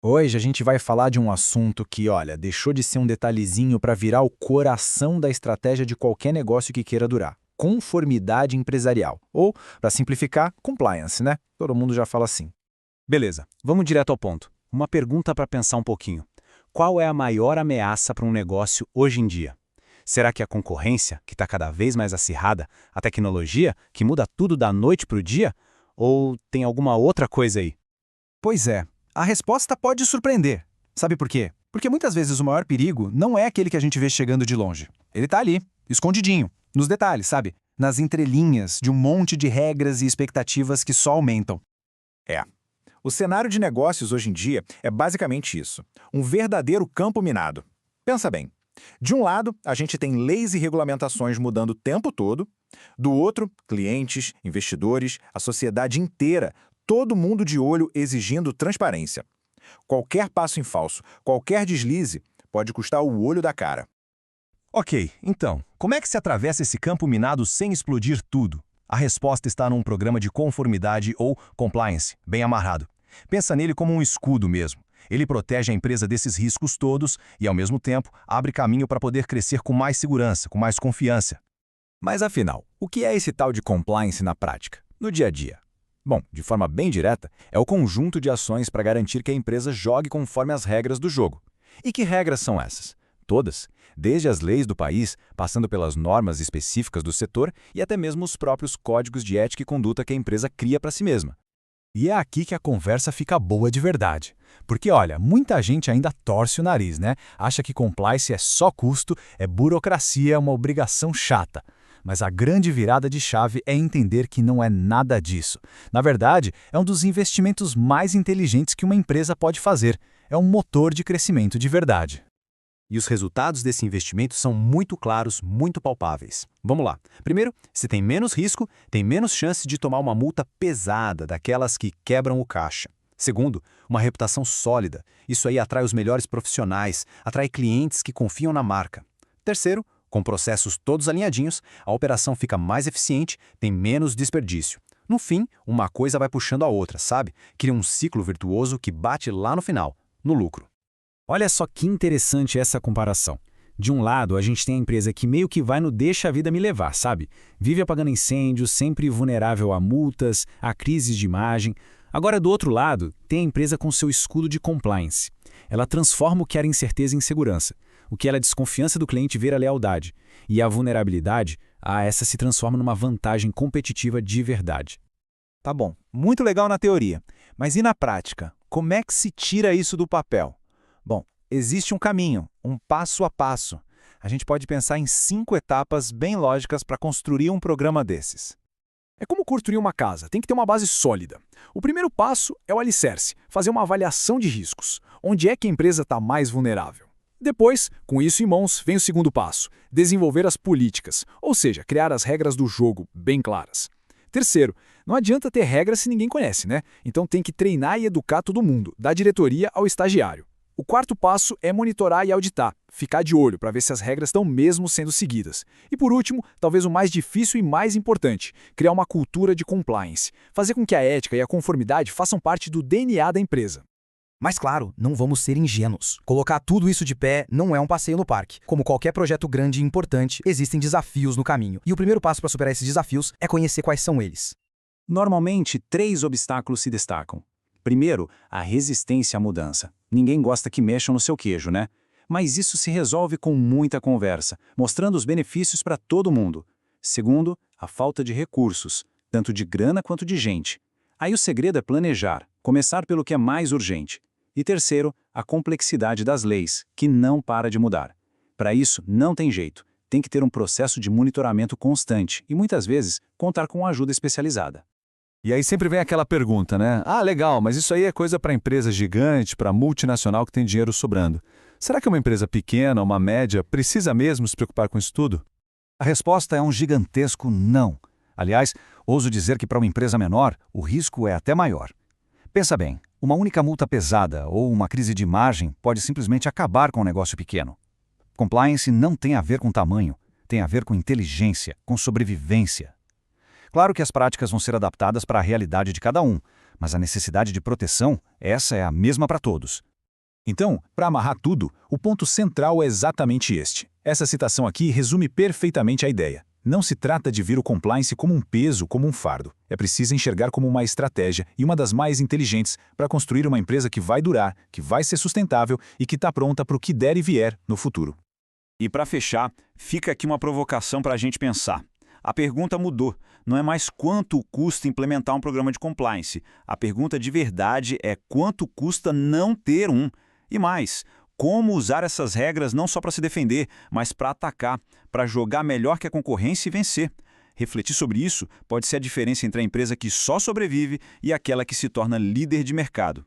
Hoje a gente vai falar de um assunto que, olha, deixou de ser um detalhezinho para virar o coração da estratégia de qualquer negócio que queira durar. Conformidade empresarial. Ou, para simplificar, compliance, né? Todo mundo já fala assim. Beleza, vamos direto ao ponto. Uma pergunta para pensar um pouquinho. Qual é a maior ameaça para um negócio hoje em dia? Será que é a concorrência, que está cada vez mais acirrada, a tecnologia, que muda tudo da noite para o dia? Ou tem alguma outra coisa aí? Pois é, a resposta pode surpreender. Sabe por quê? Porque muitas vezes o maior perigo não é aquele que a gente vê chegando de longe. Ele está ali, escondidinho, nos detalhes, sabe? Nas entrelinhas de um monte de regras e expectativas que só aumentam. É. O cenário de negócios hoje em dia é basicamente isso. Um verdadeiro campo minado. Pensa bem. De um lado, a gente tem leis e regulamentações mudando o tempo todo. Do outro, clientes, investidores, a sociedade inteira, todo mundo de olho exigindo transparência. Qualquer passo em falso, qualquer deslize, pode custar o olho da cara. Ok, então, como é que se atravessa esse campo minado sem explodir tudo? A resposta está num programa de conformidade ou compliance, bem amarrado. Pensa nele como um escudo mesmo. Ele protege a empresa desses riscos todos e, ao mesmo tempo, abre caminho para poder crescer com mais segurança, com mais confiança. Mas afinal, o que é esse tal de compliance na prática, no dia a dia? Bom, de forma bem direta, é o conjunto de ações para garantir que a empresa jogue conforme as regras do jogo. E que regras são essas? Todas, desde as leis do país, passando pelas normas específicas do setor e até mesmo os próprios códigos de ética e conduta que a empresa cria para si mesma. E é aqui que a conversa fica boa de verdade. Porque, olha, muita gente ainda torce o nariz, né? Acha que compliance é só custo, é burocracia, é uma obrigação chata. Mas a grande virada de chave é entender que não é nada disso. Na verdade, é um dos investimentos mais inteligentes que uma empresa pode fazer. É um motor de crescimento de verdade. E os resultados desse investimento são muito claros, muito palpáveis. Vamos lá. Primeiro, se tem menos risco, tem menos chance de tomar uma multa pesada, daquelas que quebram o caixa. Segundo, uma reputação sólida. Isso aí atrai os melhores profissionais, atrai clientes que confiam na marca. Terceiro, com processos todos alinhadinhos, a operação fica mais eficiente, tem menos desperdício. No fim, uma coisa vai puxando a outra, sabe? Cria um ciclo virtuoso que bate lá no final, no lucro. Olha só que interessante essa comparação. De um lado, a gente tem a empresa que meio que vai no deixa a vida me levar, sabe? Vive apagando incêndios, sempre vulnerável a multas, a crises de imagem. Agora, do outro lado, tem a empresa com seu escudo de compliance. Ela transforma o que era incerteza em segurança, o que era desconfiança do cliente vira lealdade, e a vulnerabilidade, essa se transforma numa vantagem competitiva de verdade. Tá bom, muito legal na teoria, mas e na prática? Como é que se tira isso do papel? Bom, existe um caminho, um passo a passo. A gente pode pensar em 5 etapas bem lógicas para construir um programa desses. É como construir uma casa, tem que ter uma base sólida. O primeiro passo é o alicerce, fazer uma avaliação de riscos. Onde é que a empresa está mais vulnerável? Depois, com isso em mãos, vem o segundo passo, desenvolver as políticas, ou seja, criar as regras do jogo bem claras. Terceiro, não adianta ter regras se ninguém conhece, né? Então tem que treinar e educar todo mundo, da diretoria ao estagiário. O quarto passo é monitorar e auditar, ficar de olho para ver se as regras estão mesmo sendo seguidas. E por último, talvez o mais difícil e mais importante, criar uma cultura de compliance, fazer com que a ética e a conformidade façam parte do DNA da empresa. Mas claro, não vamos ser ingênuos. Colocar tudo isso de pé não é um passeio no parque. Como qualquer projeto grande e importante, existem desafios no caminho. E o primeiro passo para superar esses desafios é conhecer quais são eles. Normalmente, 3 obstáculos se destacam. Primeiro, a resistência à mudança. Ninguém gosta que mexam no seu queijo, né? Mas isso se resolve com muita conversa, mostrando os benefícios para todo mundo. Segundo, a falta de recursos, tanto de grana quanto de gente. Aí o segredo é planejar, começar pelo que é mais urgente. E terceiro, a complexidade das leis, que não para de mudar. Para isso, não tem jeito. Tem que ter um processo de monitoramento constante e, muitas vezes, contar com ajuda especializada. E aí sempre vem aquela pergunta, né? Ah, legal, mas isso aí é coisa para empresa gigante, para multinacional que tem dinheiro sobrando. Será que uma empresa pequena, uma média, precisa mesmo se preocupar com isso tudo? A resposta é um gigantesco não. Aliás, ouso dizer que para uma empresa menor, o risco é até maior. Pensa bem, uma única multa pesada ou uma crise de margem pode simplesmente acabar com um negócio pequeno. Compliance não tem a ver com tamanho, tem a ver com inteligência, com sobrevivência. Claro que as práticas vão ser adaptadas para a realidade de cada um, mas a necessidade de proteção, essa é a mesma para todos. Então, para amarrar tudo, o ponto central é exatamente este. Essa citação aqui resume perfeitamente a ideia. Não se trata de ver o compliance como um peso, como um fardo. É preciso enxergar como uma estratégia e uma das mais inteligentes para construir uma empresa que vai durar, que vai ser sustentável e que está pronta para o que der e vier no futuro. E para fechar, fica aqui uma provocação para a gente pensar. A pergunta mudou. Não é mais quanto custa implementar um programa de compliance. A pergunta de verdade é quanto custa não ter um. E mais, como usar essas regras não só para se defender, mas para atacar, para jogar melhor que a concorrência e vencer. Refletir sobre isso pode ser a diferença entre a empresa que só sobrevive e aquela que se torna líder de mercado.